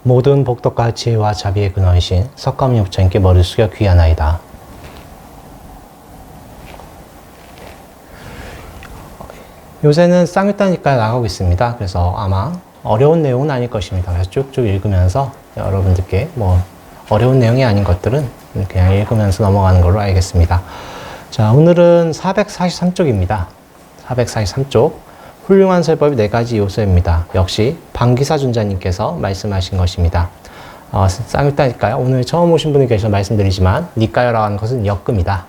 모든 복덕과 지혜와 자비의 근원이신 석가모니 부처님께 머리를 숙여 귀하나이다. 요새는 쌍유따니까 나가고 있습니다. 그래서 아마 어려운 내용은 아닐 것입니다. 그래서 쭉쭉 읽으면서 여러분들께 뭐 어려운 내용이 아닌 것들은 그냥 읽으면서 넘어가는 걸로 알겠습니다. 자, 오늘은 443쪽입니다. 443쪽. 훌륭한 설법이 4가지 요소입니다. 역시 방기사준자님께서 말씀하신 것입니다. 쌍유따니까요. 오늘 처음 오신 분이 계셔서 말씀드리지만 니까요라고 하는 것은 엮음이다.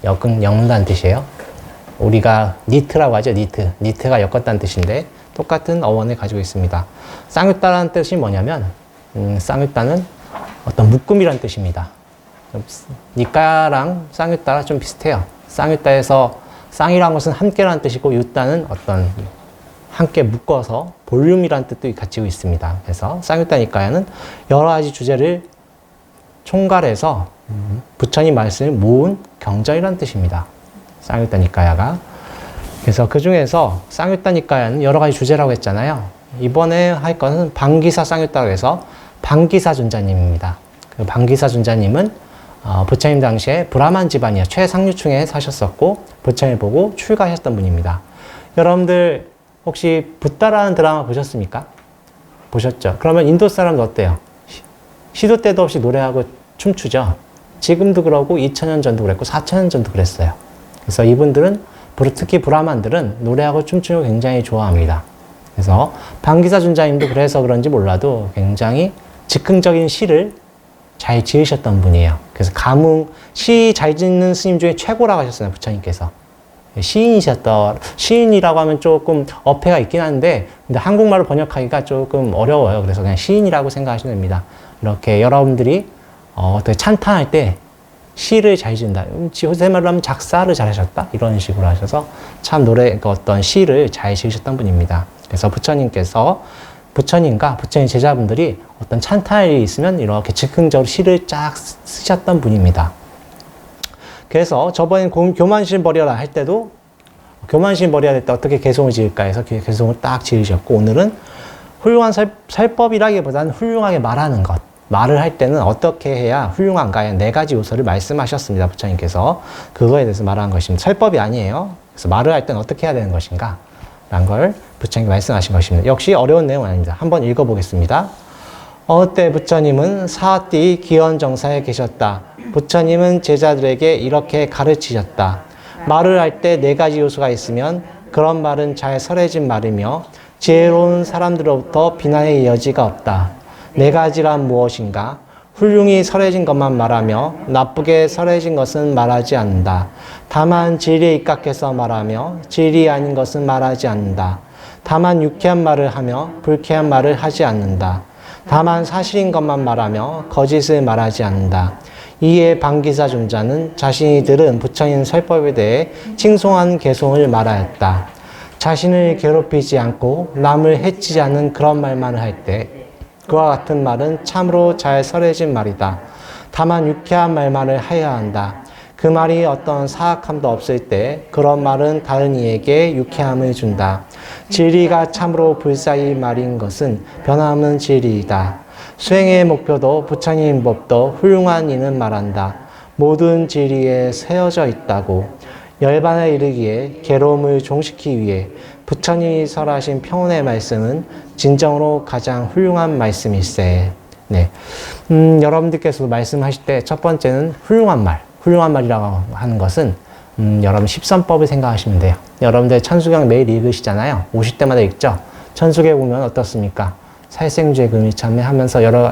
엮는다는 뜻이에요. 우리가 니트라고 하죠. 니트가 엮었다는 뜻인데 똑같은 어원을 가지고 있습니다. 쌍유따라는 뜻이 뭐냐면 쌍유따는 어떤 묶음이라는 뜻입니다. 니까랑 쌍유따랑 좀 비슷해요. 쌍유따에서 쌍이라는 것은 함께라는 뜻이고 유따는 어떤 함께 묶어서 볼륨이라는 뜻도 가지고 있습니다. 그래서 쌍유따니까야는 여러 가지 주제를 총괄해서 부처님 말씀을 모은 경전이라는 뜻입니다. 쌍유따니까야가. 그래서 그 중에서 쌍유따니까야는 여러 가지 주제라고 했잖아요. 이번에 할 것은 방기사 쌍유따라고 해서 방기사준자님입니다. 그 방기사준자님은 부처님 당시에 브라만 집안이요. 최상류층에 사셨었고 부처님 보고 출가하셨던 분입니다. 여러분들 혹시 붓다라는 드라마 보셨습니까? 보셨죠? 그러면 인도 사람은 어때요? 시도 때도 없이 노래하고 춤추죠? 지금도 그러고 2000년 전도 그랬고 4000년 전도 그랬어요. 그래서 이분들은 특히 브라만들은 노래하고 춤추는 걸 굉장히 좋아합니다. 그래서 방기사준자님도 그래서 그런지 몰라도 굉장히 즉흥적인 시를 잘 지으셨던 분이에요. 그래서 시 잘 짓는 스님 중에 최고라고 하셨어요. 부처님께서. 시인이라고 하면 조금 어폐가 있긴 한데, 근데 한국말로 번역하기가 조금 어려워요. 그래서 그냥 시인이라고 생각하시면 됩니다. 이렇게 여러분들이 어떻게 찬탄할 때 시를 잘 지은다. 요새 말로 하면 작사를 잘 하셨다. 이런 식으로 하셔서 참 어떤 시를 잘 지으셨던 분입니다. 그래서 부처님과 부처님 제자분들이 어떤 찬탄할 일이 있으면 이렇게 즉흥적으로 시를 쫙 쓰셨던 분입니다. 그래서 저번에 교만신 버려라 할 때도 교만신 버려야 될 때 어떻게 개송을 지을까 해서 개송을 딱 지으셨고, 오늘은 훌륭한 설법이라기보다는 훌륭하게 말하는 것. 말을 할 때는 어떻게 해야 훌륭한가에 4가지 요소를 말씀하셨습니다. 부처님께서. 그거에 대해서 말하는 것입니다. 설법이 아니에요. 그래서 말을 할 때는 어떻게 해야 되는 것인가 라는 걸 부처님이 말씀하신 것입니다. 역시 어려운 내용은 아닙니다. 한번 읽어보겠습니다. 어때 부처님은 사띠 기원정사에 계셨다. 부처님은 제자들에게 이렇게 가르치셨다. 말을 할 때 4가지 요소가 있으면 그런 말은 잘 설해진 말이며 지혜로운 사람들로부터 비난의 여지가 없다. 4가지란 무엇인가? 훌륭히 설해진 것만 말하며 나쁘게 설해진 것은 말하지 않는다. 다만 진리에 입각해서 말하며 진리 아닌 것은 말하지 않는다. 다만 유쾌한 말을 하며 불쾌한 말을 하지 않는다. 다만 사실인 것만 말하며 거짓을 말하지 않는다. 이에 방기사준자는 자신이 들은 부처님 설법에 대해 칭송한 개송을 말하였다. 자신을 괴롭히지 않고 남을 해치지 않는 그런 말만을 할 때 그와 같은 말은 참으로 잘 설해진 말이다. 다만 유쾌한 말만을 하여야 한다. 그 말이 어떤 사악함도 없을 때 그런 말은 다른 이에게 유쾌함을 준다. 진리가 참으로 불사의 말인 것은 변함없는 진리이다. 수행의 목표도 부처님 법도 훌륭한 이는 말한다. 모든 진리에 세워져 있다고. 열반에 이르기에 괴로움을 종식하기 위해 부처님이 설하신 평온의 말씀은 진정으로 가장 훌륭한 말씀일세. 네. 여러분들께서도 말씀하실 때 첫 번째는 훌륭한 말이라고 하는 것은 여러분 십선법을 생각하시면 돼요. 여러분들 천수경 매일 읽으시잖아요. 50대마다 읽죠. 천수경에 보면 어떻습니까? 살생주의 금이참회 하면서 여러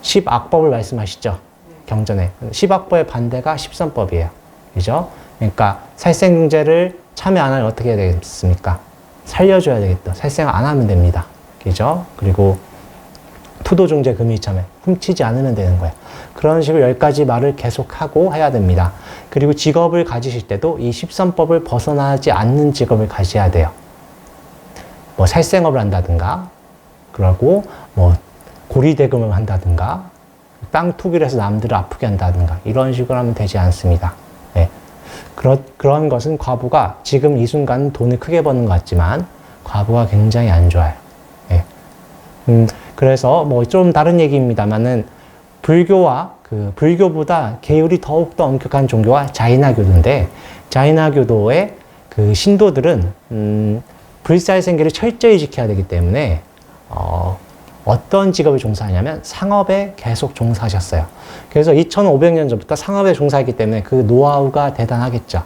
10악법을 말씀하시죠. 경전에. 10악법의 반대가 십선법이에요. 그죠? 그러니까 살생죄를 참회 안 하면 어떻게 해야 되겠습니까? 살려줘야 되겠다. 살생 안 하면 됩니다. 그죠? 그리고 투도중죄 금이참회. 훔치지 않으면 되는 거예요. 그런 식으로 10가지 말을 계속하고 해야 됩니다. 그리고 직업을 가지실 때도 이 십선법을 벗어나지 않는 직업을 가져야 돼요. 뭐 살생업을 한다든가, 그러고 뭐 고리대금을 한다든가, 땅 투기를 해서 남들을 아프게 한다든가, 이런 식으로 하면 되지 않습니다. 네. 그런 것은 과부가 지금 이 순간 돈을 크게 버는 것 같지만 과부가 굉장히 안 좋아요. 네. 그래서 뭐 좀 다른 얘기입니다만은 불교보다 계율이 더욱더 엄격한 종교가 자이나교도인데, 자이나교도의 그 신도들은 불살생계를 철저히 지켜야 되기 때문에 어떤 직업을 종사하냐면 상업에 계속 종사하셨어요. 그래서 2500년 전부터 상업에 종사했기 때문에 그 노하우가 대단하겠죠.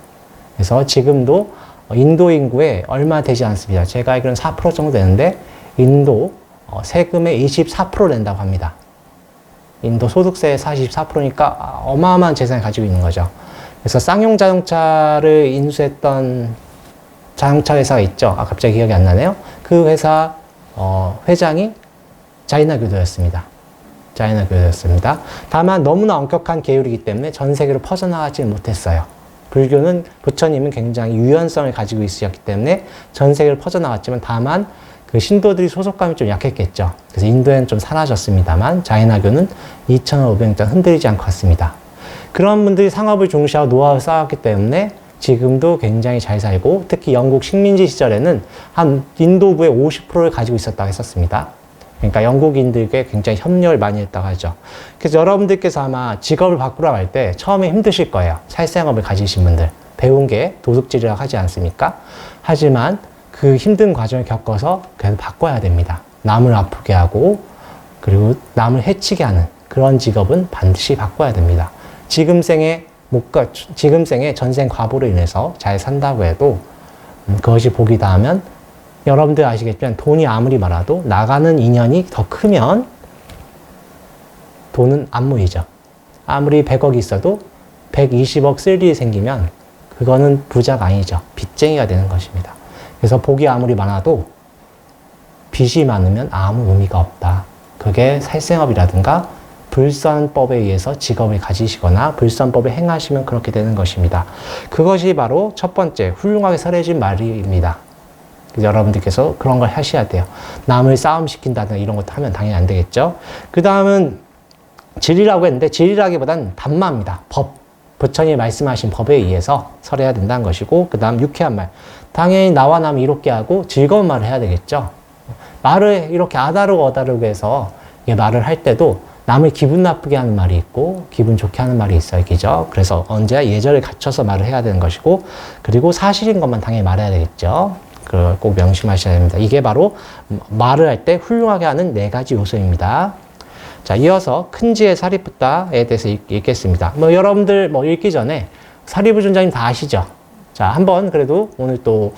그래서 지금도 인도 인구에 얼마 되지 않습니다. 제가 알기로는 4% 정도 되는데 인도 세금의 24% 낸다고 합니다. 인도 소득세의 44%니까 어마어마한 재산을 가지고 있는 거죠. 그래서 쌍용 자동차를 인수했던 자동차 회사가 있죠. 갑자기 기억이 안 나네요. 그 회사 회장이 자이나교도였습니다. 자이나교도였습니다. 다만 너무나 엄격한 계율이기 때문에 전 세계로 퍼져나가지 못했어요. 불교는 부처님은 굉장히 유연성을 가지고 있으셨기 때문에 전 세계로 퍼져나갔지만 다만 그 신도들이 소속감이 좀 약했겠죠. 그래서 인도에는 좀 사라졌습니다만 자이나교는 2500년 흔들리지 않고 왔습니다. 그런 분들이 상업을 중시하고 노하우를 쌓았기 때문에 지금도 굉장히 잘 살고, 특히 영국 식민지 시절에는 한 인도부의 50%를 가지고 있었다고 했었습니다. 그러니까 영국인들께 굉장히 협력을 많이 했다고 하죠. 그래서 여러분들께서 아마 직업을 바꾸러 갈 때 처음에 힘드실 거예요. 살생업을 가지신 분들. 배운 게 도둑질이라고 하지 않습니까? 하지만 그 힘든 과정을 겪어서 그래도 바꿔야 됩니다. 남을 아프게 하고 그리고 남을 해치게 하는 그런 직업은 반드시 바꿔야 됩니다. 지금 생에 전생 과보로 인해서 잘 산다고 해도 그것이 복이 닿으면 여러분들 아시겠지만 돈이 아무리 많아도 나가는 인연이 더 크면 돈은 안 모이죠. 아무리 100억이 있어도 120억 쓸 일이 생기면 그거는 부자가 아니죠. 빚쟁이가 되는 것입니다. 그래서 복이 아무리 많아도 빚이 많으면 아무 의미가 없다. 그게 살생업이라든가 불선법에 의해서 직업을 가지시거나 불선법을 행하시면 그렇게 되는 것입니다. 그것이 바로 첫 번째 훌륭하게 설해진 말입니다. 여러분들께서 그런 걸 하셔야 돼요. 남을 싸움시킨다든가 이런 것도 하면 당연히 안 되겠죠. 그 다음은 진리라고 했는데 진리라기보다는 담마입니다. 법. 부처님이 말씀하신 법에 의해서 설해야 된다는 것이고, 그 다음 유쾌한 말. 당연히 나와 남 이롭게 하고 즐거운 말을 해야 되겠죠. 말을 이렇게 아다르고 해서 말을 할 때도 남을 기분 나쁘게 하는 말이 있고 기분 좋게 하는 말이 있어야겠죠. 그래서 언제나 예절을 갖춰서 말을 해야 되는 것이고, 그리고 사실인 것만 당연히 말해야 되겠죠. 그걸 꼭 명심하셔야 됩니다. 이게 바로 말을 할 때 훌륭하게 하는 4가지 요소입니다. 자, 이어서 큰지의 사리푸타에 대해서 읽겠습니다. 여러분들 읽기 전에 사리부존자님 다 아시죠? 자, 한번 그래도 오늘 또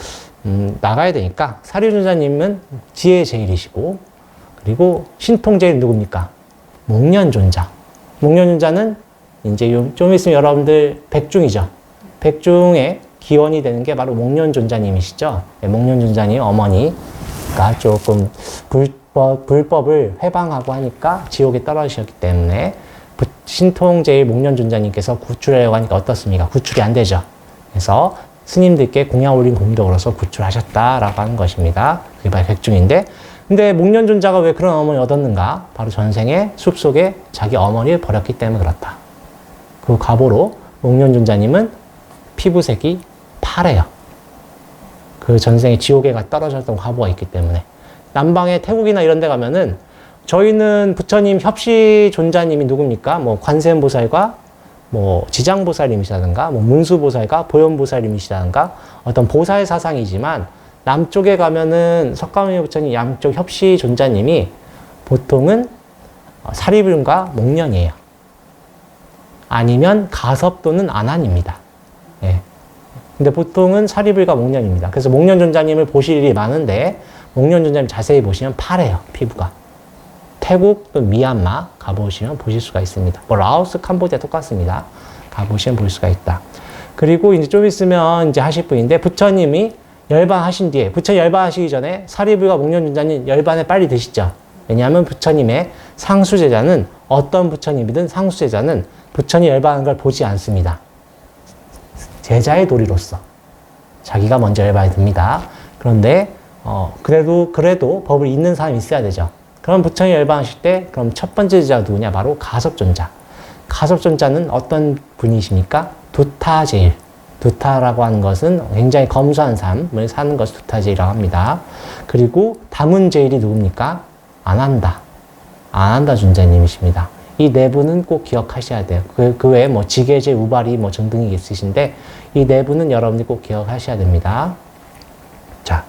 나가야 되니까 사리부존자님은 지혜의 제일이시고, 그리고 신통제일 누굽니까? 목련존자. 목련존자는 이제 좀 있으면 여러분들 백중이죠. 백중의 기원이 되는 게 바로 목련존자님이시죠. 네, 목련존자님 어머니가 조금 불법을 회방하고 하니까 지옥에 떨어지셨기 때문에 신통제일 목련존자님께서 구출하려고 하니까 어떻습니까? 구출이 안 되죠. 그래서 스님들께 공양 올린 공덕으로서 구출하셨다라고 하는 것입니다. 그게 바로 백중인데, 근데 목련존자가 왜 그런 어머니를 얻었는가? 바로 전생에 숲속에 자기 어머니를 버렸기 때문에 그렇다. 그 과보로 목련존자님은 피부색이 파래요. 그 전생에 지옥에 떨어졌던 과보가 있기 때문에. 남방의 태국이나 이런 데 가면은 저희는 부처님 협시존자님이 누굽니까? 관세음보살과 지장보살님이시라든가 문수보살과 보현보살님이시라든가 어떤 보살 사상이지만, 남쪽에 가면은 석가모니 부처님 양쪽 협시존자님이 보통은 사리불과 목련이에요. 아니면 가섭 또는 안한입니다. 예. 근데 보통은 사리불과 목련입니다. 그래서 목련존자님을 보실 일이 많은데, 목련존자님 자세히 보시면 파래요, 피부가. 태국 또 미얀마 가보시면 보실 수가 있습니다. 라오스, 캄보디아 똑같습니다. 가보시면 볼 수가 있다. 그리고 이제 좀 있으면 이제 하실 분인데, 부처님이 열반하신 뒤에, 부처님 열반하시기 전에 사리불과 목련존자님 열반에 빨리 드시죠. 왜냐하면 부처님의 상수제자는, 어떤 부처님이든 상수제자는 부처님 열반하는 걸 보지 않습니다. 제자의 도리로서 자기가 먼저 열반에 듭니다. 그런데 그래도 법을 잇는 사람이 있어야 되죠. 그럼 부처님 열반하실 때, 그럼 첫 번째 제자가 누구냐? 바로 가섭존자. 가섭존자는 어떤 분이십니까? 두타제일. 두타라고 하는 것은 굉장히 검소한 삶을 사는 것을 두타제일이라고 합니다. 그리고 다문제일이 누굽니까? 안한다. 아난다 존자님이십니다. 이 네 분은 꼭 기억하셔야 돼요. 그 외에 뭐 지계제, 우발이 뭐 등등이 있으신데 이 네 분은 여러분이 꼭 기억하셔야 됩니다. 자,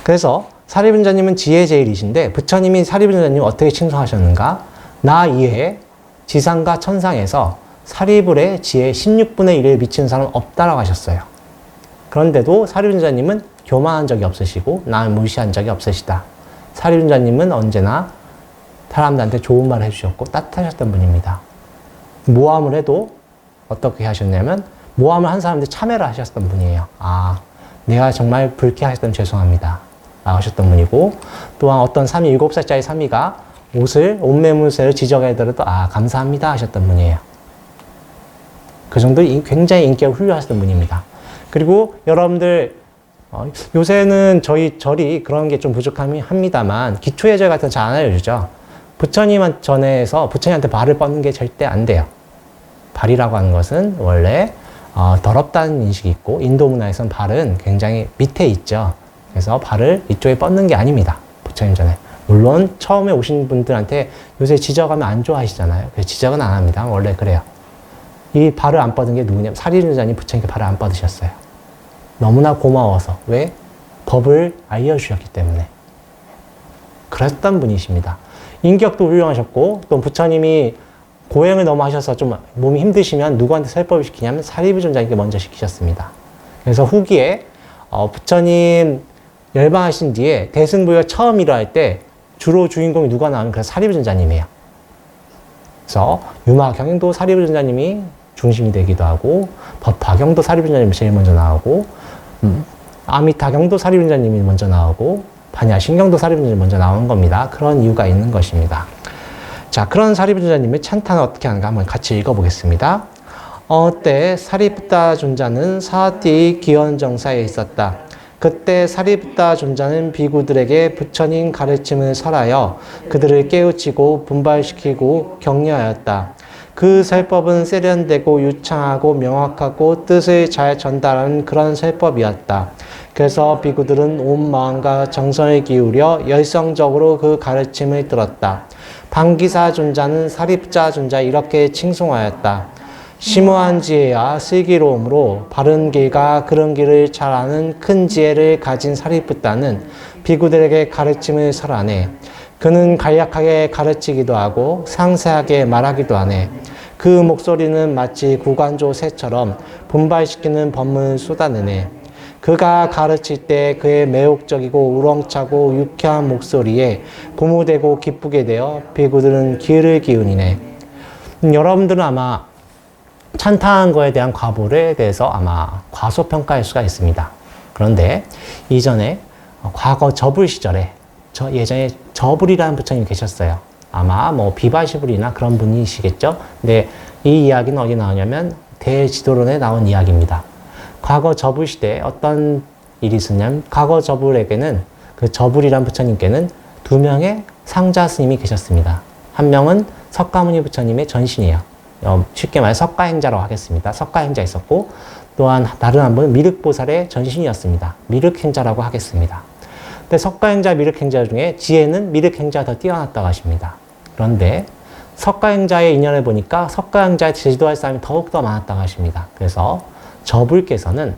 그래서 사리분자님은 지혜 제일이신데 부처님이 사리분자님 어떻게 칭송하셨는가? 나 이외에 지상과 천상에서 사리불의 지혜 16분의 1을 미치는 사람은 없다라고 하셨어요. 그런데도 사리분자님은 교만한 적이 없으시고 남을 무시한 적이 없으시다. 사리분자님은 언제나 사람들한테 좋은 말을 해주셨고 따뜻하셨던 분입니다. 모함을 해도 어떻게 하셨냐면 모함을 한 사람한테 참회를 하셨던 분이에요. 아, 내가 정말 불쾌하셨다면 죄송합니다 라고 하셨던 분이고, 또한 어떤 7살짜리 사미가 옷 매물새를 지적해더라도 아, 감사합니다 하셨던 분이에요. 그 정도 굉장히 인기가 훌륭하셨던 분입니다. 그리고 여러분들 요새는 저희 절이 그런 게 좀 부족합니다만 기초예절 같은 거 잘 안 알려주죠. 부처님 전에서 부처님한테 발을 뻗는 게 절대 안 돼요. 발이라고 하는 것은 원래 더럽다는 인식이 있고 인도 문화에서는 발은 굉장히 밑에 있죠. 그래서 발을 이쪽에 뻗는 게 아닙니다. 부처님 전에. 물론 처음에 오신 분들한테 요새 지적하면 안 좋아하시잖아요. 그래서 지적은 안 합니다. 원래 그래요. 이 발을 안 뻗은 게 누구냐면 사리분자님 부처님께 발을 안 뻗으셨어요. 너무나 고마워서. 왜? 법을 알려주셨기 때문에. 그랬던 분이십니다. 인격도 훌륭하셨고 또 부처님이 고행을 너무 하셔서 좀 몸이 힘드시면 누구한테 설법을 시키냐면 사리분자님께 먼저 시키셨습니다. 그래서 후기에 부처님 열반하신 뒤에 대승부가 처음 일어날 때 주로 주인공이 누가 나오면 그래서 사리분자님이에요. 그래서 유마경도 사리분자님이 중심이 되기도 하고 법화경도 사리분자님이 제일 먼저 나오고 아미타경도 사리분자님이 먼저 나오고 반야신경도 사리분자님이 먼저 나오는 겁니다. 그런 이유가 있는 것입니다. 자, 그런 사리분자님의 찬탄을 어떻게 하는가 한번 같이 읽어보겠습니다. 어때 사리부타 존자는 사띠 기원정사에 있었다. 그때 사리부타 존자는 비구들에게 부처님 가르침을 설하여 그들을 깨우치고 분발시키고 격려하였다. 그 설법은 세련되고 유창하고 명확하고 뜻을 잘 전달하는 그런 설법이었다. 그래서 비구들은 온 마음과 정성을 기울여 열성적으로 그 가르침을 들었다. 방기사 존자는 사리부타 존자 이렇게 칭송하였다. 심오한 지혜와 슬기로움으로 바른 길과 그른 길을 잘 아는 큰 지혜를 가진 사리부타는 비구들에게 가르침을 설하네. 그는 간략하게 가르치기도 하고 상세하게 말하기도 하네. 그 목소리는 마치 구간조 새처럼 분발시키는 법문을 쏟아내네. 그가 가르칠 때 그의 매혹적이고 우렁차고 유쾌한 목소리에 고무되고 기쁘게 되어 비구들은 귀를 기울이네. 여러분들은 아마 찬탄한 거에 대한 과보에 대해서 아마 과소평가할 수가 있습니다. 그런데 이전에 과거 저불 시절에 예전에 저불이라는 부처님이 계셨어요. 아마 뭐 비바시불이나 그런 분이시겠죠. 근데 이 이야기는 어디 나오냐면 대지도론에 나온 이야기입니다. 과거 저불 시대에 어떤 일이 있었냐면 과거 저불에게는 그 저불이란 부처님께는 2명의 상자 스님이 계셨습니다. 한 명은 석가모니 부처님의 전신이에요. 쉽게 말해 석가행자라고 하겠습니다. 석가행자 있었고 또한 다른 한 분은 미륵보살의 전신이었습니다. 미륵행자라고 하겠습니다. 근데 석가행자, 미륵행자 중에 지혜는 미륵행자가 더 뛰어났다고 하십니다. 그런데 석가행자의 인연을 보니까 석가행자에 제지도할 사람이 더욱더 많았다고 하십니다. 그래서 저불께서는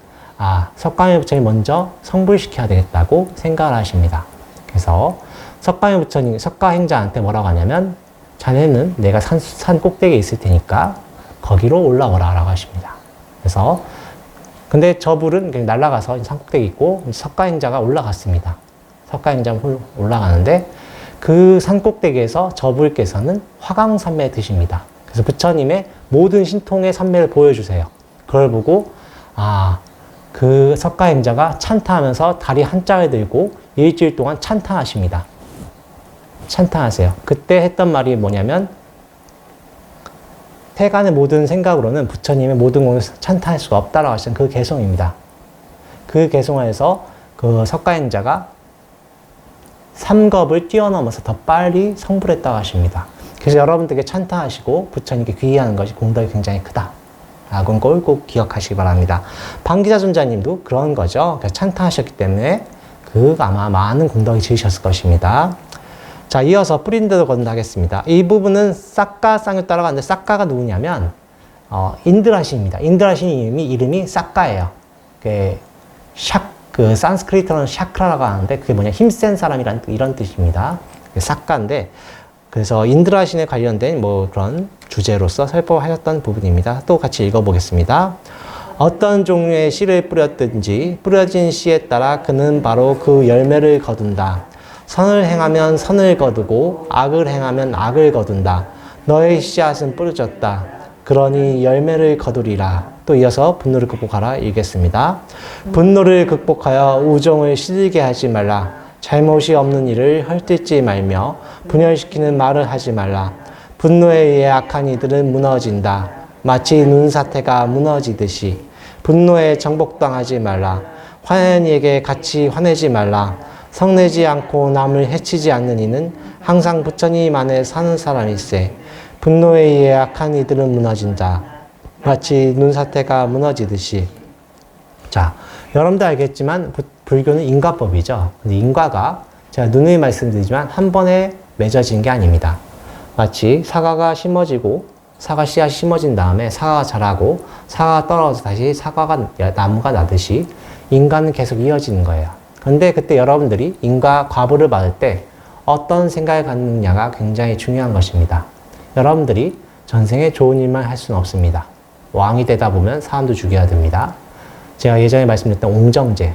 석가모니 부처님 먼저 성불시켜야 되겠다고 생각을 하십니다. 그래서 석가모니 부처님, 석가행자한테 뭐라고 하냐면 자네는 내가 산 꼭대기에 있을 테니까 거기로 올라오라 라고 하십니다. 그래서 근데 저불은 그냥 날아가서 산 꼭대기 있고 석가행자가 올라갔습니다. 석가행자가 올라가는데 그 산 꼭대기에서 저불께서는 화강산매에 드십니다. 그래서 부처님의 모든 신통의 산매를 보여주세요. 그걸 보고 그 석가행자가 찬타하면서 다리 한 짝을 들고 일주일 동안 찬타하십니다. 찬타하세요. 그때 했던 말이 뭐냐면 태간의 모든 생각으로는 부처님의 모든 공을 찬타할 수가 없다라고 하시는 그 개성입니다. 그 개성에서 그 석가행자가 삼겁을 뛰어넘어서 더 빨리 성불했다고 하십니다. 그래서 여러분들에게 찬타하시고 부처님께 귀의하는 것이功德이 굉장히 크다. 라고는 꼭 기억하시기 바랍니다. 방기사 존자님도 그런 거죠. 찬타하셨기 때문에 아마 많은功德이 지으셨을 것입니다. 자, 이어서 뿌린 대로 거둔다 하겠습니다. 이 부분은 싹가 쌍을 따라가는데 싹가가 누구냐면 인드라신입니다. 인드라신 이름이 싹가예요. 그 산스크리트로는 샤크라라고 하는데 그게 뭐냐 힘센 사람이란 이런 뜻입니다. 싹가인데 그래서 인드라신에 관련된 뭐 그런 주제로서 설법하셨던 부분입니다. 또 같이 읽어보겠습니다. 어떤 종류의 씨를 뿌렸든지 뿌려진 씨에 따라 그는 바로 그 열매를 거둔다. 선을 행하면 선을 거두고 악을 행하면 악을 거둔다. 너의 씨앗은 뿌려졌다. 그러니 열매를 거두리라. 또 이어서 분노를 극복하라 읽겠습니다. 분노를 극복하여 우정을 시들게 하지 말라. 잘못이 없는 일을 헐뜯지 말며 분열시키는 말을 하지 말라. 분노에 의해 악한 이들은 무너진다. 마치 눈사태가 무너지듯이. 분노에 정복당하지 말라. 화내는 이에게 같이 화내지 말라. 성내지 않고 남을 해치지 않는 이는 항상 부처님 안에 사는 사람일세. 분노에 의해 악한 이들은 무너진다. 마치 눈사태가 무너지듯이. 자, 여러분도 알겠지만 불교는 인과법이죠. 근데 인과가 제가 누누이 말씀드리지만 한 번에 맺어진 게 아닙니다. 마치 사과가 심어지고 사과 씨앗이 심어진 다음에 사과가 자라고 사과가 떨어져서 다시 사과가 나무가 나듯이 인간은 계속 이어지는 거예요. 그런데 그때 여러분들이 인과 과보를 받을 때 어떤 생각을 갖느냐가 굉장히 중요한 것입니다. 여러분들이 전생에 좋은 일만 할 수는 없습니다. 왕이 되다 보면 사람도 죽여야 됩니다. 제가 예전에 말씀드렸던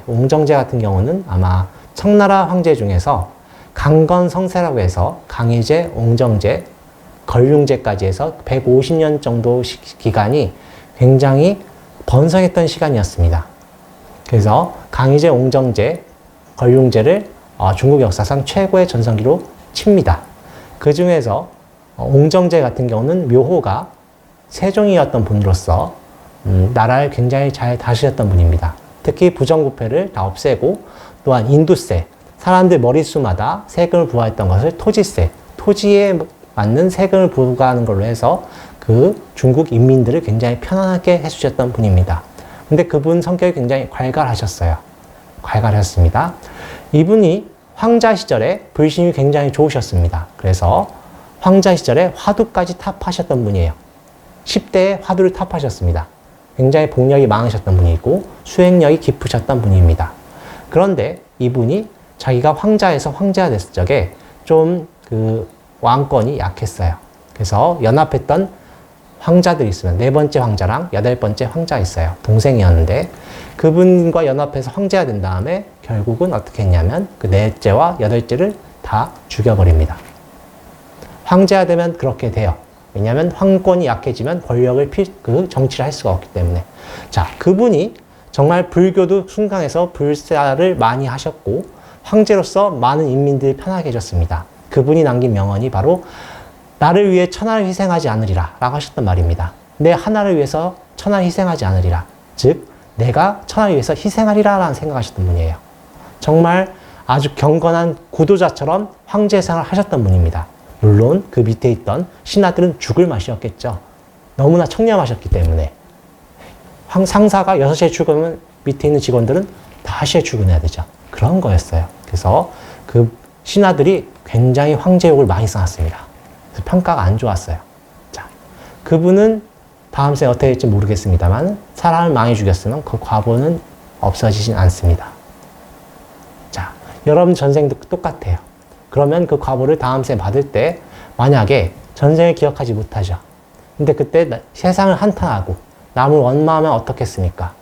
옹정제 같은 경우는 아마 청나라 황제 중에서 강건성세라고 해서 강희제, 옹정제, 걸륭제까지 해서 150년 정도 기간이 굉장히 번성했던 시간이었습니다. 그래서 강희제, 옹정제, 걸륭제를 중국 역사상 최고의 전성기로 칩니다. 그 중에서 옹정제 같은 경우는 묘호가 세종이었던 분으로서 나라를 굉장히 잘 다스렸던 분입니다. 특히 부정부패를 다 없애고 또한 인두세, 사람들 머릿수마다 세금을 부과했던 것을 토지세, 토지에 맞는 세금을 부과하는 걸로 해서 그 중국 인민들을 굉장히 편안하게 해주셨던 분입니다. 근데 그분 성격이 굉장히 괄괄하셨습니다. 이분이 황자 시절에 불신이 굉장히 좋으셨습니다. 그래서 황자 시절에 화두까지 탑하셨던 분이에요. 10대에 화두를 탑하셨습니다. 굉장히 복력이 많으셨던 분이고 수행력이 깊으셨던 분입니다. 그런데 이분이 자기가 황자에서 황제가 됐을 적에 좀 그 왕권이 약했어요. 그래서 연합했던 황자들이 있으면 4번째 황자랑 8번째 황자 있어요. 동생이었는데 그분과 연합해서 황제가 된 다음에 결국은 어떻게 했냐면 그 4째와 8째를 다 죽여버립니다. 황제가 되면 그렇게 돼요. 왜냐하면 황권이 약해지면 권력을 정치를 할 수가 없기 때문에. 자, 그분이 정말 불교도 순강해서 불사를 많이 하셨고 황제로서 많은 인민들이 편하게 해줬습니다. 그분이 남긴 명언이 바로 나를 위해 천하를 희생하지 않으리라 라고 하셨단 말입니다. 내 하나를 위해서 천하를 희생하지 않으리라. 즉 내가 천하를 위해서 희생하리라 라는 생각하셨던 분이에요. 정말 아주 경건한 구도자처럼 황제 생활을 하셨던 분입니다. 물론 그 밑에 있던 신하들은 죽을 맛이었겠죠. 너무나 청렴하셨기 때문에. 상사가 6시에 출근하면 밑에 있는 직원들은 5시에 출근해야 되죠. 그런 거였어요. 그래서 그 신하들이 굉장히 황제욕을 많이 쌓았습니다. 그래서 평가가 안 좋았어요. 자, 그분은 다음 생에 어떻게 될지 모르겠습니다만 사람을 많이 죽였으면 그 과보는 없어지진 않습니다. 자, 여러분 전생도 똑같아요. 그러면 그 과보를 다음 생에 받을 때 만약에 전생을 기억하지 못하죠. 근데 그때 세상을 한탄하고 남을 원망하면 어떻겠습니까?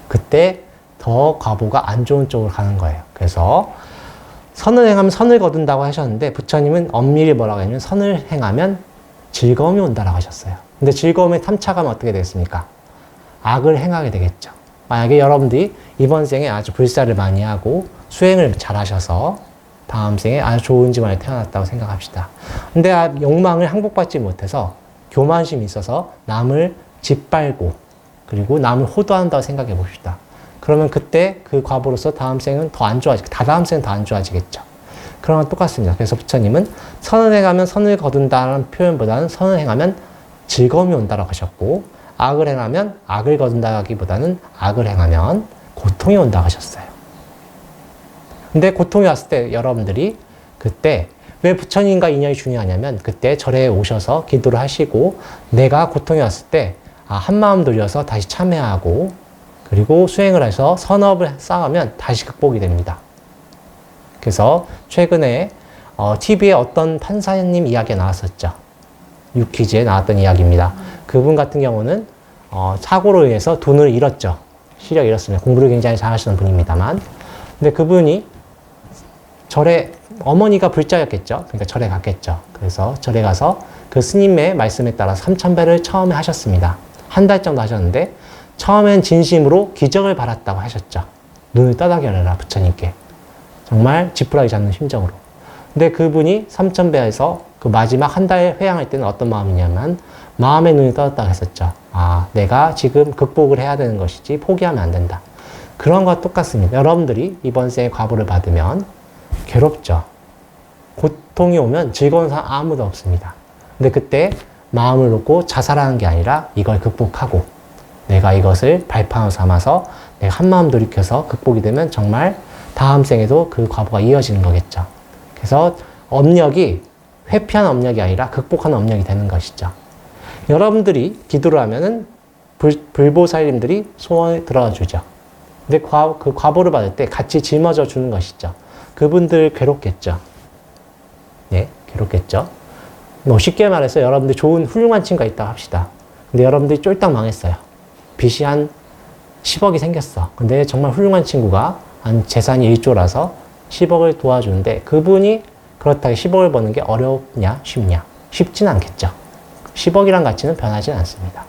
그때 더 과보가 안 좋은 쪽으로 가는 거예요. 그래서 선을 행하면 선을 거둔다고 하셨는데 부처님은 엄밀히 뭐라고 했냐면 선을 행하면 즐거움이 온다라고 하셨어요. 근데 즐거움에 탐착하면 어떻게 되겠습니까? 악을 행하게 되겠죠. 만약에 여러분들이 이번 생에 아주 불사를 많이 하고 수행을 잘 하셔서 다음 생에 아주 좋은 집안에 태어났다고 생각합시다. 근데 욕망을 항복받지 못해서 교만심이 있어서 남을 짓밟고 그리고 남을 호도한다고 생각해 봅시다. 그러면 그때 그 과보로서 다음 생은 더 안 좋아지고 다다음 생은 더 안 좋아지겠죠. 그런 건 똑같습니다. 그래서 부처님은 선을 행하면 선을 거둔다는 표현보다는 선을 행하면 즐거움이 온다라고 하셨고 악을 행하면 악을 거둔다기보다는 악을 행하면 고통이 온다고 하셨어요. 근데 고통이 왔을 때 여러분들이 그때 왜 부처님과 인연이 중요하냐면 그때 절에 오셔서 기도를 하시고 내가 고통이 왔을 때 한마음 들여서 다시 참회하고 그리고 수행을 해서 선업을 쌓으면 다시 극복이 됩니다. 그래서 최근에 TV에 어떤 판사님 이야기가 나왔었죠. 유퀴즈에 나왔던 이야기입니다. 그분 같은 경우는 사고로 의해서 돈을 잃었죠. 실력 잃었습니다. 공부를 굉장히 잘하시는 분입니다만. 근데 그분이 절에 어머니가 불자였겠죠. 그러니까 절에 갔겠죠. 그래서 절에 가서 그 스님의 말씀에 따라 3,000배를 처음에 하셨습니다. 한 달 정도 하셨는데 처음엔 진심으로 기적을 바랐다고 하셨죠. 눈을 떠다겨라 부처님께. 정말 지푸라기 잡는 심정으로. 근데 그분이 3,000배에서 그 마지막 한 달 회양할 때는 어떤 마음이냐면 마음의 눈이 떠졌다고 했었죠. 내가 지금 극복을 해야 되는 것이지 포기하면 안 된다. 그런 것과 똑같습니다. 여러분들이 이번 생에 과보를 받으면 괴롭죠. 고통이 오면 즐거운 사람 아무도 없습니다. 근데 그때 마음을 놓고 자살하는 게 아니라 이걸 극복하고 내가 이것을 발판으로 삼아서 내가 한마음 돌이켜서 극복이 되면 정말 다음 생에도 그 과보가 이어지는 거겠죠. 그래서 업력이 회피하는 업력이 아니라 극복하는 업력이 되는 것이죠. 여러분들이 기도를 하면은 불보살님들이 소원에 들어와 주죠. 근데 그 과보를 받을 때 같이 짊어져 주는 것이죠. 그분들 괴롭겠죠. 네, 괴롭겠죠. 쉽게 말해서 여러분들 좋은 훌륭한 친구가 있다고 합시다. 근데 여러분들이 쫄딱 망했어요. 빚이 한 10억이 생겼어. 근데 정말 훌륭한 친구가 한 재산이 1조라서 10억을 도와주는데 그분이 그렇다고 10억을 버는 게 어렵냐 쉽냐? 쉽지는 않겠죠. 10억이란 가치는 변하진 않습니다.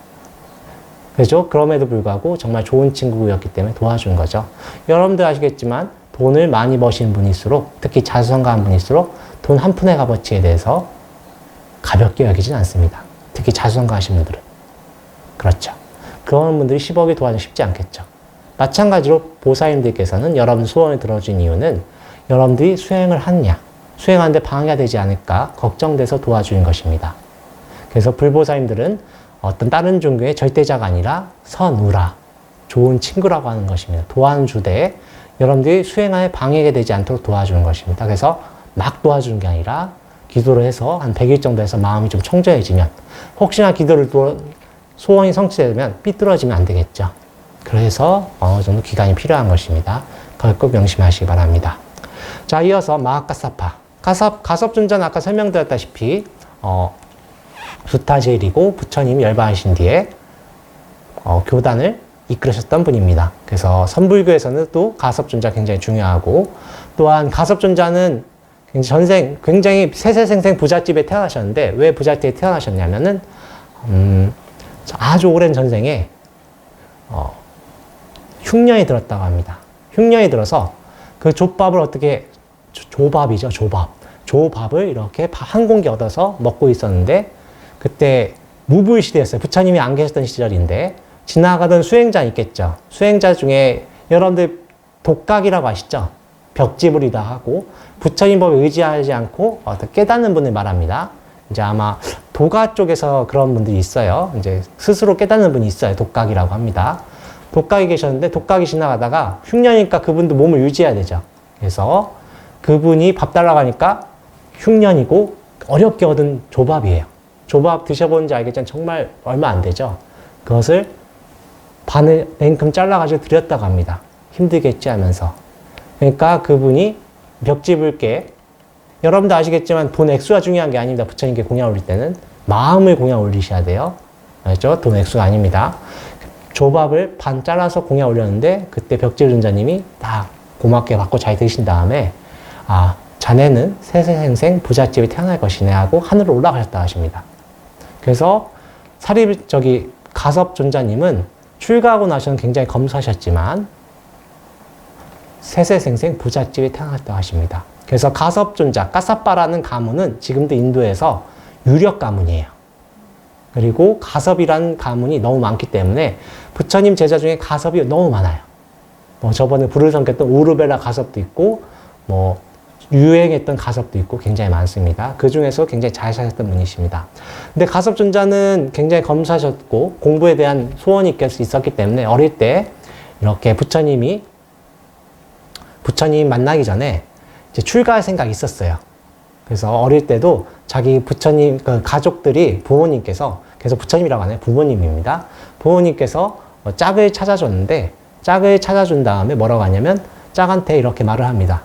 그죠? 그럼에도 불구하고 정말 좋은 친구였기 때문에 도와준 거죠. 여러분들 아시겠지만 돈을 많이 버시는 분일수록 특히 자수성가한 분일수록 돈 한 푼의 값어치에 대해서 가볍게 여기진 않습니다. 특히 자수성가하신 분들은. 그렇죠. 그런 분들이 10억이 도와주기 쉽지 않겠죠. 마찬가지로 보살님들께서는 여러분 소원을 들어준 이유는 여러분들이 수행을 하느냐, 수행하는데 방해가 되지 않을까 걱정돼서 도와주는 것입니다. 그래서 불보살님들은 어떤 다른 종교의 절대자가 아니라 선우라, 좋은 친구라고 하는 것입니다. 도와주되 여러분들이 수행에 방해가 되지 않도록 도와주는 것입니다. 그래서 막 도와주는 게 아니라 기도를 해서 한 100일 정도 해서 마음이 좀 청정해지면 혹시나 소원이 성취되면 삐뚤어지면 안 되겠죠. 그래서 어느 정도 기간이 필요한 것입니다. 그걸 꼭 명심하시기 바랍니다. 자, 이어서 마하카사파. 가섭존자는 아까 설명드렸다시피 수타제일이고 부처님이 열반하신 뒤에 교단을 이끌으셨던 분입니다. 그래서 선불교에서는 또 가섭존자 굉장히 중요하고 또한 가섭존자는 굉장히 세세생생 부잣집에 태어나셨는데 왜 부잣집에 태어나셨냐면은 아주 오랜 전생에 흉년이 들었다고 합니다. 흉년이 들어서 그 족밥을 어떻게 조밥이죠. 조밥을 이렇게 한 공기 얻어서 먹고 있었는데 그때 무불시대였어요. 부처님이 안 계셨던 시절인데 지나가던 수행자 있겠죠. 수행자 중에 여러분들 독각이라고 아시죠? 벽지불이다 하고 부처님 법에 의지하지 않고 깨닫는 분을 말합니다. 이제 아마 도가 쪽에서 그런 분들이 있어요. 이제 스스로 깨닫는 분이 있어요. 독각이라고 합니다. 독각이 계셨는데 독각이 지나가다가 흉년이니까 그분도 몸을 유지해야 되죠. 그래서 그분이 밥 달라고 하니까 흉년이고 어렵게 얻은 조밥이에요. 조밥 드셔보는지 알겠지만 정말 얼마 안 되죠. 그것을 반만큼 잘라가지고 드렸다고 합니다. 힘들겠지 하면서. 그러니까 그분이 벽지불께 여러분도 아시겠지만 돈 액수가 중요한 게 아닙니다. 부처님께 공양 올릴 때는 마음을 공양 올리셔야 돼요. 알죠? 돈 액수가 아닙니다. 조밥을 반 잘라서 공양 올렸는데 그때 벽지불존자님이 다 고맙게 받고 잘 드신 다음에 자네는 세세생생 부잣집에 태어날 것이네 하고 하늘로 올라가셨다 하십니다. 그래서 가섭존자님은 출가하고 나서는 굉장히 검소하셨지만 세세생생 부잣집에 태어났다고 하십니다. 그래서 가섭존자, 까사빠라는 가문은 지금도 인도에서 유력 가문이에요. 그리고 가섭이라는 가문이 너무 많기 때문에 부처님 제자 중에 가섭이 너무 많아요. 저번에 불을 삼켰던 우르벨라 가섭도 있고 유행했던 가섭도 있고 굉장히 많습니다. 그 중에서 굉장히 잘 사셨던 분이십니다. 근데 가섭존자는 굉장히 검소하셨고 공부에 대한 소원이 있었기 때문에 어릴 때 이렇게 부처님 만나기 전에 이제 출가할 생각이 있었어요. 그래서 어릴 때도 자기 부처님, 그 가족들이 부모님께서, 계속 부처님이라고 하네요. 부모님입니다. 부모님께서 짝을 찾아줬는데 짝을 찾아준 다음에 뭐라고 하냐면 짝한테 이렇게 말을 합니다.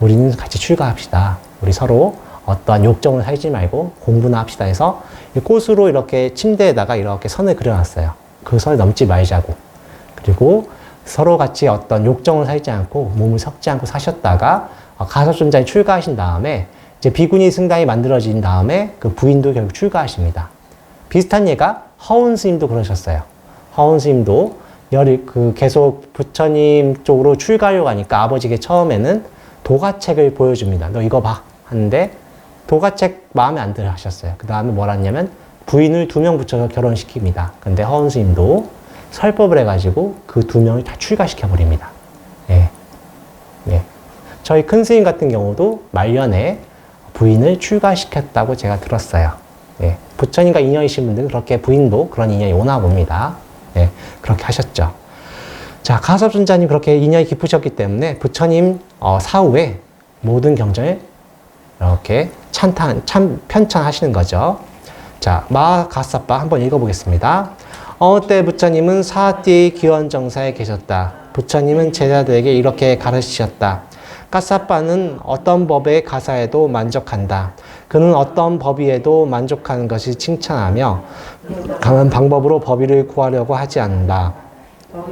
우리는 같이 출가합시다. 우리 서로 어떠한 욕정을 살지 말고 공부나 합시다 해서 꽃으로 이렇게 침대에다가 이렇게 선을 그려놨어요. 그 선을 넘지 말자고. 그리고 서로 같이 어떤 욕정을 살지 않고 몸을 섞지 않고 사셨다가 가섭존자에 출가하신 다음에 이제 비구니 승당이 만들어진 다음에 그 부인도 결국 출가하십니다. 비슷한 예가 허운 스님도 그러셨어요. 허운 스님도 계속 부처님 쪽으로 출가하려고 하니까 아버지에게 처음에는 도가책을 보여줍니다. 너 이거 봐. 하는데 도가책 마음에 안 들어 하셨어요. 그 다음에 뭘 했냐면 부인을 2명 붙여서 결혼시킵니다. 근데 허운 스님도 설법을 해가지고 그 2명을 다 출가시켜버립니다. 예. 예. 저희 큰 스님 같은 경우도 말년에 부인을 출가시켰다고 제가 들었어요. 예. 부처님과 인연이신 분들은 그렇게 부인도 그런 인연이 오나 봅니다. 예. 그렇게 하셨죠. 자, 가섭존자님 그렇게 인연이 깊으셨기 때문에 부처님 사후에 모든 경전을 이렇게 편찬하시는 거죠. 자, 마하가사빠 한번 읽어보겠습니다. 어때 부처님은 사띠의 기원정사에 계셨다. 부처님은 제자들에게 이렇게 가르치셨다. 가사빠는 어떤 법의 가사에도 만족한다. 그는 어떤 법위에도 만족하는 것이 칭찬하며 강한 방법으로 법위를 구하려고 하지 않는다.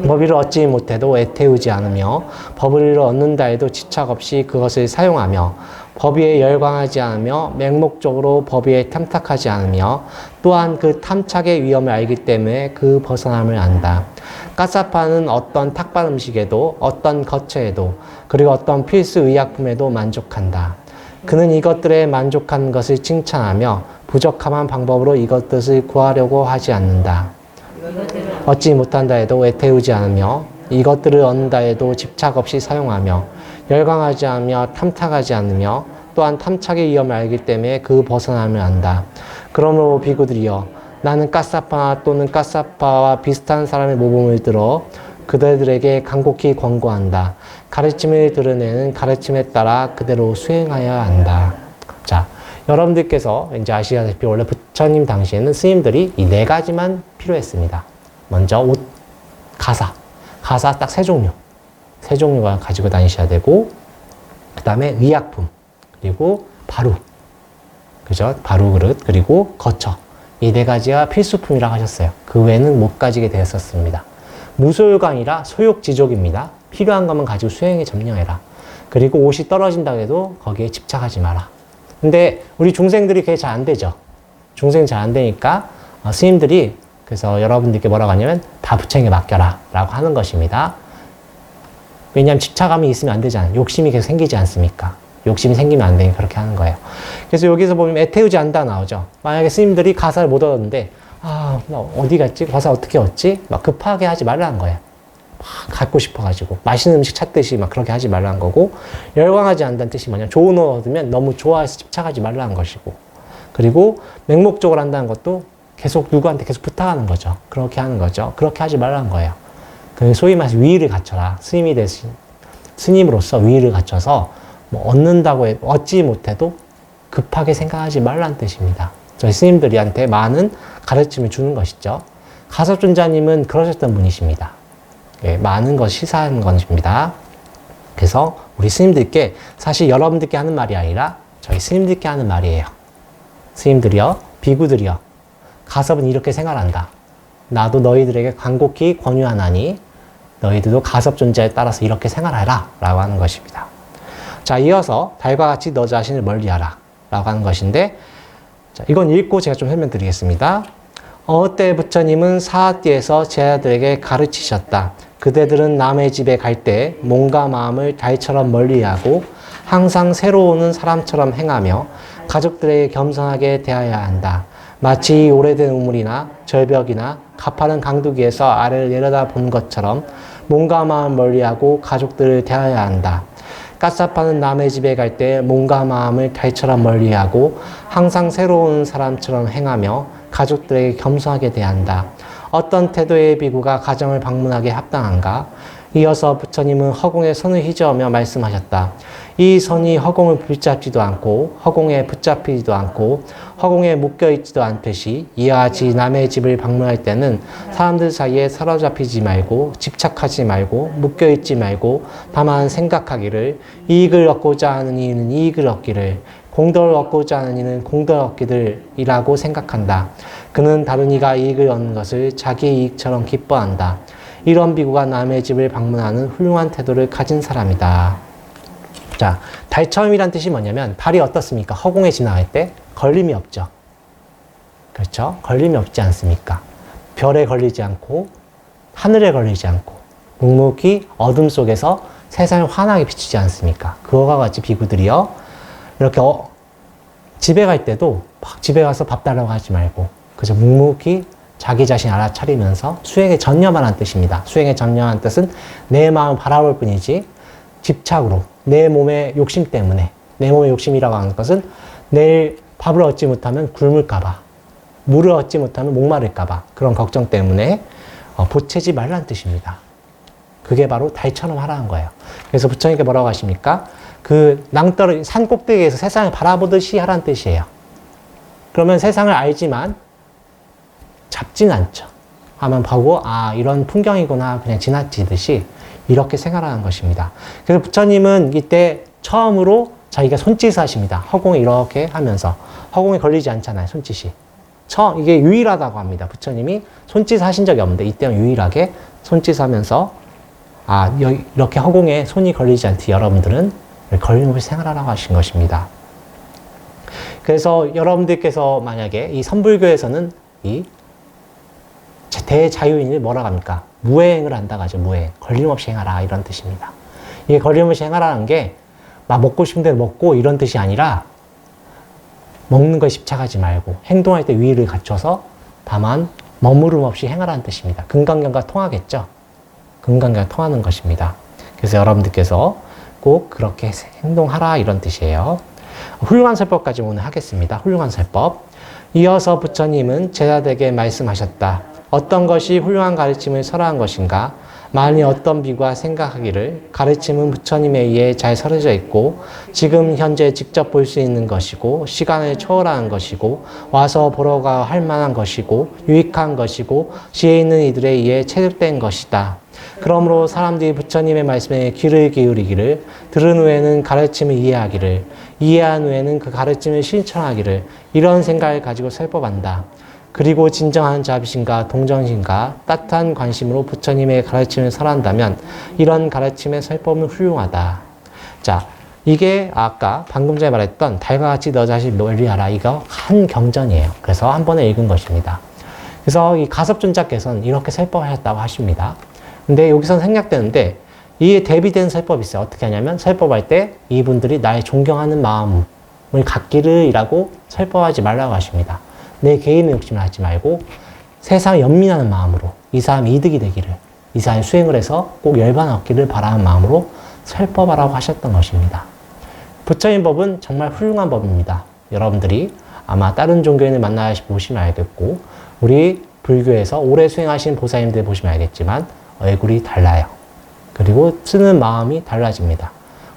법위를 얻지 못해도 애태우지 않으며 법위를 얻는다 해도 집착 없이 그것을 사용하며 법위에 열광하지 않으며 맹목적으로 법위에 탐탁하지 않으며 또한 그 탐착의 위험을 알기 때문에 그 벗어남을 안다. 가사파는 어떤 탁발 음식에도 어떤 거처에도 그리고 어떤 필수 의약품에도 만족한다. 그는 이것들에 만족한 것을 칭찬하며 부적합한 방법으로 이것들을 구하려고 하지 않는다. 얻지 못한다 해도 애태우지 않으며 이것들을 얻는다 해도 집착 없이 사용하며 열광하지 않으며 탐탁하지 않으며 또한 탐착의 위험을 알기 때문에 그 벗어남을 안다. 그러므로 비구들이여 나는 가사파 또는 가사파와 비슷한 사람의 모범을 들어 그들에게 간곡히 권고한다. 가르침을 들은 가르침에 따라 그대로 수행하여야 한다. 자, 여러분들께서 이제 아시다시피 원래 부처님 당시에는 스님들이 이 4가지만 필요했습니다. 먼저 옷, 가사 딱 3종류. 3종류가 가지고 다니셔야 되고, 그 다음에 의약품, 그리고 바루, 그죠? 바루 그릇, 그리고 거처. 이 4가지가 필수품이라고 하셨어요. 그 외에는 못 가지게 되었었습니다. 무소유광이라 소욕지족입니다. 필요한 것만 가지고 수행에 점령해라. 그리고 옷이 떨어진다고 해도 거기에 집착하지 마라. 근데 우리 중생들이 그게 잘 안 되죠. 중생이 잘 안 되니까 스님들이 그래서 여러분들께 뭐라고 하냐면 다 부처님께 맡겨라 라고 하는 것입니다. 왜냐하면 집착감이 있으면 안 되잖아요. 욕심이 계속 생기지 않습니까? 욕심이 생기면 안 되니까 그렇게 하는 거예요. 그래서 여기서 보면 애태우지 않다 나오죠. 만약에 스님들이 가사를 못 얻었는데 나 어디 갔지? 가사 어떻게 얻지? 막 급하게 하지 말라는 거예요. 막 갖고 싶어가지고 맛있는 음식 찾듯이 막 그렇게 하지 말라는 거고, 열광하지 않는다는 뜻이 뭐냐? 좋은 옷 얻으면 너무 좋아해서 집착하지 말라는 것이고, 그리고 맹목적으로 한다는 것도 계속 누구한테 계속 부탁하는 거죠. 그렇게 하는 거죠. 그렇게 하지 말라는 거예요. 소위 말해서 위의를 갖춰라. 스님이 대신 스님으로서 위의를 갖춰서 뭐 얻는다고 얻지 못해도 급하게 생각하지 말라는 뜻입니다. 저희 스님들이한테 많은 가르침을 주는 것이죠. 가섭존자님은 그러셨던 분이십니다. 예, 많은 것 시사하는 것입니다. 그래서 우리 스님들께, 사실 여러분들께 하는 말이 아니라 저희 스님들께 하는 말이에요. 스님들이여, 비구들이여, 가섭은 이렇게 생활한다. 나도 너희들에게 간곡히 권유하나니 너희들도 가섭존자에 따라서 이렇게 생활하라 라고 하는 것입니다. 자, 이어서 달과 같이 너 자신을 멀리하라 라고 하는 것인데, 자, 이건 읽고 제가 좀 설명드리겠습니다. 어때 부처님은 사하띠에서 제자들에게 가르치셨다. 그대들은 남의 집에 갈 때 몸과 마음을 달처럼 멀리하고 항상 새로 오는 사람처럼 행하며 가족들에게 겸손하게 대해야 한다. 마치 오래된 우물이나 절벽이나 가파른 강둑이에서 아래를 내려다 본 것처럼 몸과 마음 멀리하고 가족들을 대해야 한다. 가사파는 남의 집에 갈 때 몸과 마음을 달처럼 멀리하고 항상 새로운 사람처럼 행하며 가족들에게 겸손하게 대한다. 어떤 태도의 비구가 가정을 방문하기에 합당한가? 이어서 부처님은 허공에 손을 휘저으며 말씀하셨다. 이 선이 허공을 붙잡지도 않고 허공에 붙잡히지도 않고 허공에 묶여있지도 않듯이 이와 같이 남의 집을 방문할 때는 사람들 사이에 사로잡히지 말고 집착하지 말고 묶여있지 말고 다만 생각하기를 이익을 얻고자 하는 이는 이익을 얻기를 공덕을 얻고자 하는 이는 공덕을 얻기들이라고 생각한다. 그는 다른 이가 이익을 얻는 것을 자기의 이익처럼 기뻐한다. 이런 비구가 남의 집을 방문하는 훌륭한 태도를 가진 사람이다. 자, 달처음이란 뜻이 뭐냐면 달이 어떻습니까? 허공에 지나갈 때 걸림이 없죠. 그렇죠? 걸림이 없지 않습니까? 별에 걸리지 않고 하늘에 걸리지 않고 묵묵히 어둠 속에서 세상을 환하게 비추지 않습니까? 그와 같이 비구들이요. 이렇게 집에 갈 때도 막 집에 가서 밥 달라고 하지 말고 그저 묵묵히 자기 자신 알아차리면서 수행에 전념하라는 뜻입니다. 수행에 전념하는 뜻은 내 마음을 바라볼 뿐이지 집착으로 내 몸의 욕심 때문에 내 몸의 욕심이라고 하는 것은 내일 밥을 얻지 못하면 굶을까봐 물을 얻지 못하면 목마를까봐 그런 걱정 때문에 보채지 말라는 뜻입니다. 그게 바로 달처럼 하라는 거예요. 그래서 부처님께 뭐라고 하십니까? 그 낭떠러지 산 꼭대기에서 세상을 바라보듯이 하라는 뜻이에요. 그러면 세상을 알지만 잡진 않죠. 하면 보고 이런 풍경이구나 그냥 지나치듯이 이렇게 생활하는 것입니다. 그래서 부처님은 이때 처음으로 자기가 손짓을 하십니다. 허공에 이렇게 하면서 허공에 걸리지 않잖아요. 손짓이. 이게 유일하다고 합니다. 부처님이 손짓을 하신 적이 없는데 이때는 유일하게 손짓하면서 이렇게 허공에 손이 걸리지 않듯 여러분들은 걸림없이 생활하라고 하신 것입니다. 그래서 여러분들께서 만약에 이 선불교에서는 이 대자유인을 뭐라고 합니까? 무해행을 한다고 하죠. 무해행. 걸림없이 행하라 이런 뜻입니다. 이게 걸림없이 행하라는 게 막 먹고 싶은 대로 먹고 이런 뜻이 아니라 먹는 거에 집착하지 말고 행동할 때 위의를 갖춰서 다만 머무름 없이 행하라는 뜻입니다. 금강경과 통하겠죠? 금강경과 통하는 것입니다. 그래서 여러분들께서 꼭 그렇게 행동하라 이런 뜻이에요. 훌륭한 설법까지 오늘 하겠습니다. 훌륭한 설법. 이어서 부처님은 제자들에게 말씀하셨다. 어떤 것이 훌륭한 가르침을 설하는 것인가? 만일 어떤 비구가 생각하기를 가르침은 부처님에 의해 잘 설해져 있고 지금 현재 직접 볼 수 있는 것이고 시간을 초월하는 것이고 와서 보러 가 할 만한 것이고 유익한 것이고 지혜 있는 이들에 의해 체득된 것이다. 그러므로 사람들이 부처님의 말씀에 귀를 기울이기를 들은 후에는 가르침을 이해하기를 이해한 후에는 그 가르침을 실천하기를 이런 생각을 가지고 설법한다. 그리고 진정한 자비심과 동정심과 따뜻한 관심으로 부처님의 가르침을 설한다면 이런 가르침의 설법은 훌륭하다. 자, 이게 아까 방금 전에 말했던 달과 같이 너 자신 멀리하라 이거 한 경전이에요. 그래서 한 번에 읽은 것입니다. 그래서 이 가섭존자께서는 이렇게 설법하셨다고 하십니다. 근데 여기서 생략되는데 이에 대비된 설법이 있어요. 어떻게 하냐면 설법할 때 이분들이 나의 존경하는 마음을 갖기를 이라고 설법하지 말라고 하십니다. 내 개인의 욕심을 하지 말고 세상에 연민하는 마음으로 이 사람이 이득이 되기를 이 사람이 수행을 해서 꼭 열반 얻기를 바라는 마음으로 설법하라고 하셨던 것입니다. 부처님 법은 정말 훌륭한 법입니다. 여러분들이 아마 다른 종교인을 보시면 알겠고 우리 불교에서 오래 수행하신 보살님들 보시면 알겠지만 얼굴이 달라요. 그리고 쓰는 마음이 달라집니다.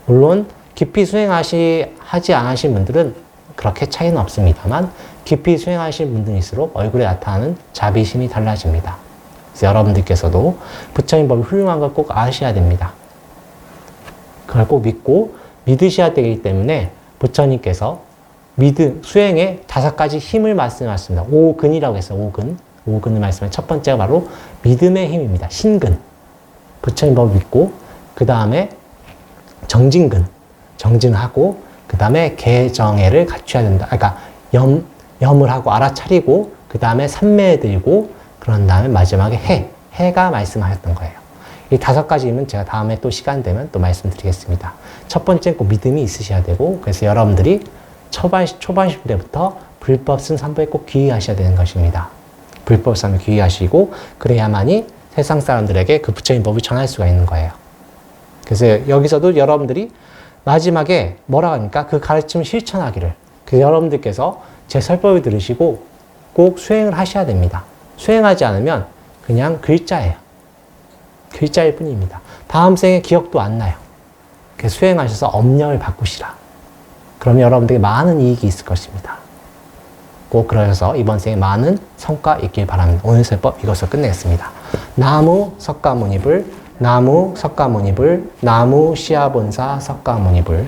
물론 깊이 하지 않으신 분들은 그렇게 차이는 없습니다만 깊이 수행하신 분들일수록 얼굴에 나타나는 자비심이 달라집니다. 그래서 여러분들께서도 부처님 법이 훌륭한 걸 꼭 아셔야 됩니다. 그걸 꼭 믿고 믿으셔야 되기 때문에 부처님께서 수행에 5가지 힘을 말씀하셨습니다. 5근이라고 했어요. 5근. 5근을 말씀한 첫 번째가 바로 믿음의 힘입니다. 신근. 부처님 법을 믿고 그 다음에 정진근. 정진하고 그 다음에 개정애를 갖춰야 된다. 그러니까 염을 하고 알아차리고 그 다음에 삼매에 들고 그런 다음에 마지막에 해가 말씀하셨던 거예요. 이 5가지는 제가 다음에 또 시간 되면 또 말씀드리겠습니다. 첫 번째는 꼭 믿음이 있으셔야 되고 그래서 여러분들이 초반십 때부터 불법 쓴 삼보에 꼭 귀의하셔야 되는 것입니다. 불법 삼보에 귀의하시고 그래야만이 세상 사람들에게 그 부처님 법을 전할 수가 있는 거예요. 그래서 여기서도 여러분들이 마지막에 뭐라고 합니까? 그 가르침을 실천하기를. 그래서 여러분들께서 제 설법을 들으시고 꼭 수행을 하셔야 됩니다. 수행하지 않으면 그냥 글자예요. 글자일 뿐입니다. 다음 생에 기억도 안 나요. 수행하셔서 업력을 바꾸시라. 그럼 여러분들에게 많은 이익이 있을 것입니다. 꼭 그러셔서 이번 생에 많은 성과 있길 바랍니다. 오늘 세법 이것을 끝내겠습니다. 나무 석가모니불, 나무 석가모니불, 나무 시아본사 석가모니불.